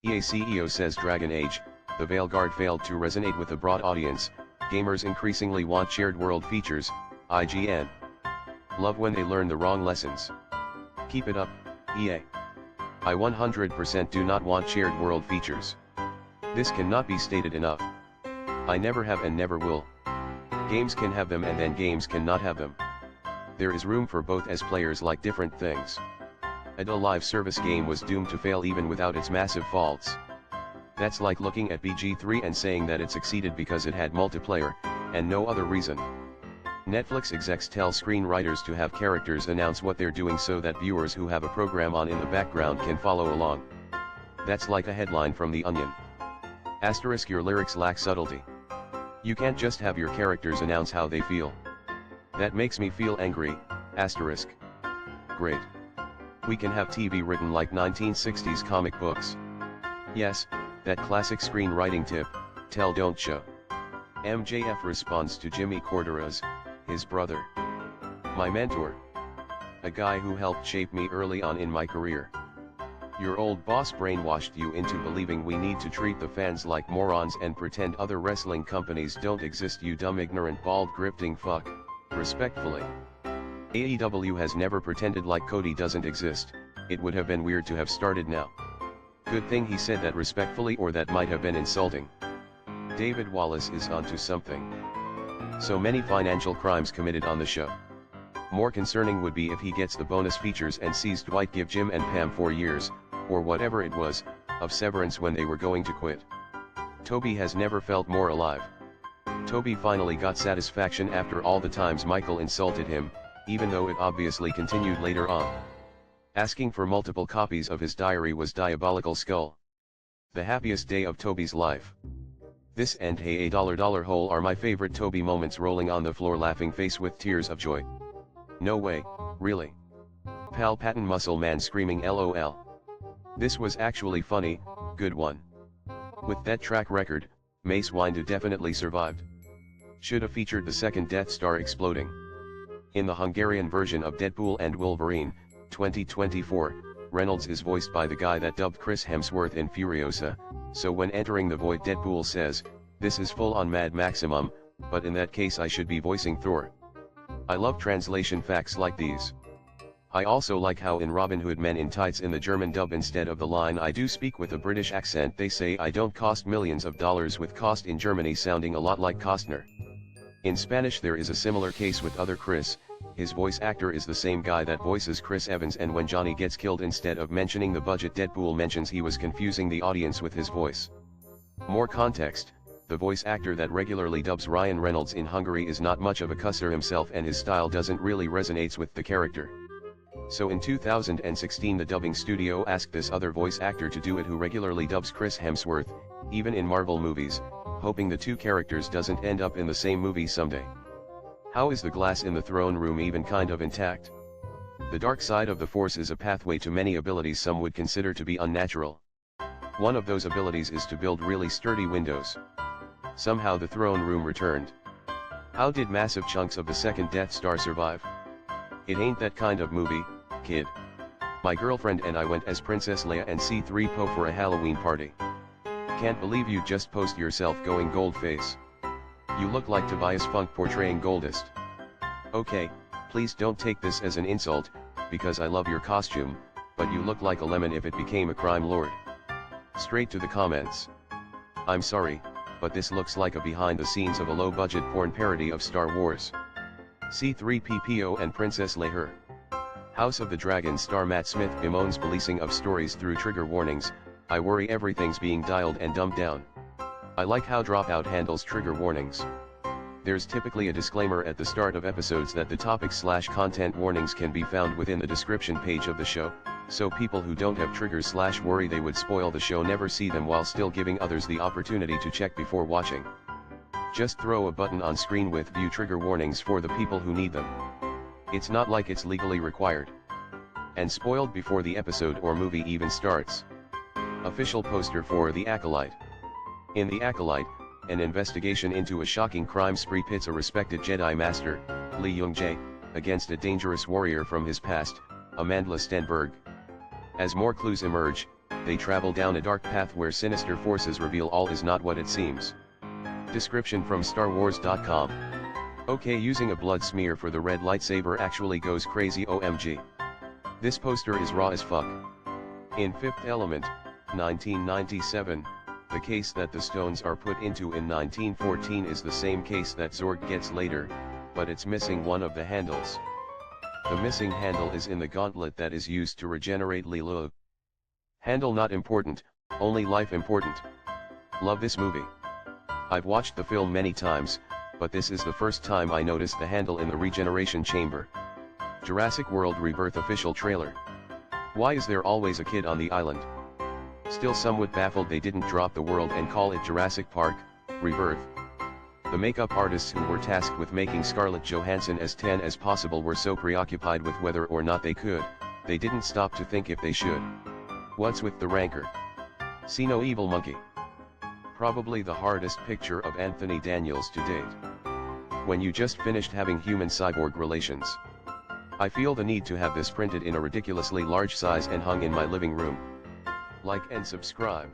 EA CEO says Dragon Age, the veilguard failed to resonate with a broad audience. Gamers increasingly want shared world features. IGN. Love when they learn the wrong lessons. Keep it up, EA. I 100% do not want shared world features. This cannot be stated enough. I never have and never will. Games can have them and then games cannot have them. There is room for both as players like different things. A live service game was doomed to fail even without its massive faults. That's like looking at BG3 and saying that it succeeded because it had multiplayer, and no other reason. Netflix execs tell screenwriters to have characters announce what they're doing so that viewers who have a program on in the background can follow along. That's like a headline from The Onion. Asterisk, your lyrics lack subtlety. You can't just have your characters announce how they feel. That makes me feel angry, asterisk. Great. We can have TV written like 1960s comic books. Yes, that classic screenwriting tip, tell don't show. MJF responds to Jimmy Corderas, his brother. My mentor. A guy who helped shape me early on in my career. Your old boss brainwashed you into believing we need to treat the fans like morons and pretend other wrestling companies don't exist, you dumb ignorant bald grifting fuck, respectfully. AEW has never pretended like Cody doesn't exist. It would have been weird to have started now. Good thing he said that respectfully, or that might have been insulting. David Wallace is onto something. So many financial crimes committed on the show. More concerning would be if he gets the bonus features and sees Dwight give Jim and Pam 4 years, or whatever it was, of severance when they were going to quit. Toby has never felt more alive. Toby finally got satisfaction after all the times Michael insulted him, even though it obviously continued later on. Asking for multiple copies of his diary was diabolical skull. The happiest day of Toby's life. This and hey a $dollar hole are my favorite Toby moments, rolling on the floor laughing face with tears of joy. No way, really. Pal Patton Muscle Man screaming LOL. This was actually funny, good one. With that track record, Mace Windu definitely survived. Should have featured the second Death Star exploding. In the Hungarian version of Deadpool and Wolverine, 2024, Reynolds is voiced by the guy that dubbed Chris Hemsworth in Furiosa, so when entering the void Deadpool says, "This is full on Mad Maximum, but in that case I should be voicing Thor." I love translation facts like these. I also like how in Robin Hood Men in Tights in the German dub, instead of the line "I do speak with a British accent," they say "I don't cost millions of dollars," with cost in Germany sounding a lot like Costner. In Spanish there is a similar case with other Chris. His voice actor is the same guy that voices Chris Evans, and when Johnny gets killed, instead of mentioning the budget, Deadpool mentions he was confusing the audience with his voice. More context: the voice actor that regularly dubs Ryan Reynolds in Hungary is not much of a cusser himself, and his style doesn't really resonate with the character. So in 2016 the dubbing studio asked this other voice actor to do it, who regularly dubs Chris Hemsworth, even in Marvel movies, hoping the two characters doesn't end up in the same movie someday. How is the glass in the throne room even kind of intact? The dark side of the Force is a pathway to many abilities some would consider to be unnatural. One of those abilities is to build really sturdy windows. Somehow the throne room returned. How did massive chunks of the second Death Star survive? It ain't that kind of movie, kid. My girlfriend and I went as Princess Leia and C-3PO for a Halloween party. Can't believe you just post yourself going gold face. You look like Tobias Funk portraying Goldust. Okay, please don't take this as an insult, because I love your costume, but you look like a lemon if it became a crime lord. Straight to the comments. I'm sorry, but this looks like a behind the scenes of a low budget porn parody of Star Wars. C-3PO and Princess Leia. House of the Dragon star Matt Smith bemoans policing of stories through trigger warnings. I worry everything's being dialed and dumbed down. I like how Dropout handles trigger warnings. There's typically a disclaimer at the start of episodes that the topic/content warnings can be found within the description page of the show, so people who don't have triggers/worry they would spoil the show never see them, while still giving others the opportunity to check before watching. Just throw a button on screen with view trigger warnings for the people who need them. It's not like it's legally required. And spoiled before the episode or movie even starts. Official poster for The Acolyte. In The Acolyte, an investigation into a shocking crime spree pits a respected Jedi Master, Lee Young-jae, against a dangerous warrior from his past, Amandla Stenberg. As more clues emerge, they travel down a dark path where sinister forces reveal all is not what it seems. Description from StarWars.com. Okay, using a blood smear for the red lightsaber actually goes crazy, OMG. This poster is raw as fuck. In Fifth Element, 1997, the case that the stones are put into in 1914 is the same case that Zorg gets later, but it's missing one of the handles. The missing handle is in the gauntlet that is used to regenerate Lilo. Handle not important, only life important. Love this movie. I've watched the film many times, but this is the first time I noticed the handle in the regeneration chamber. Jurassic World Rebirth official trailer. Why is there always a kid on the island? Still somewhat baffled they didn't drop the world and call it Jurassic Park, Rebirth. The makeup artists who were tasked with making Scarlett Johansson as tan as possible were so preoccupied with whether or not they could, they didn't stop to think if they should. What's with the rancor? See no evil monkey. Probably the hardest picture of Anthony Daniels to date. When you just finished having human-cyborg relations. I feel the need to have this printed in a ridiculously large size and hung in my living room. Like and subscribe.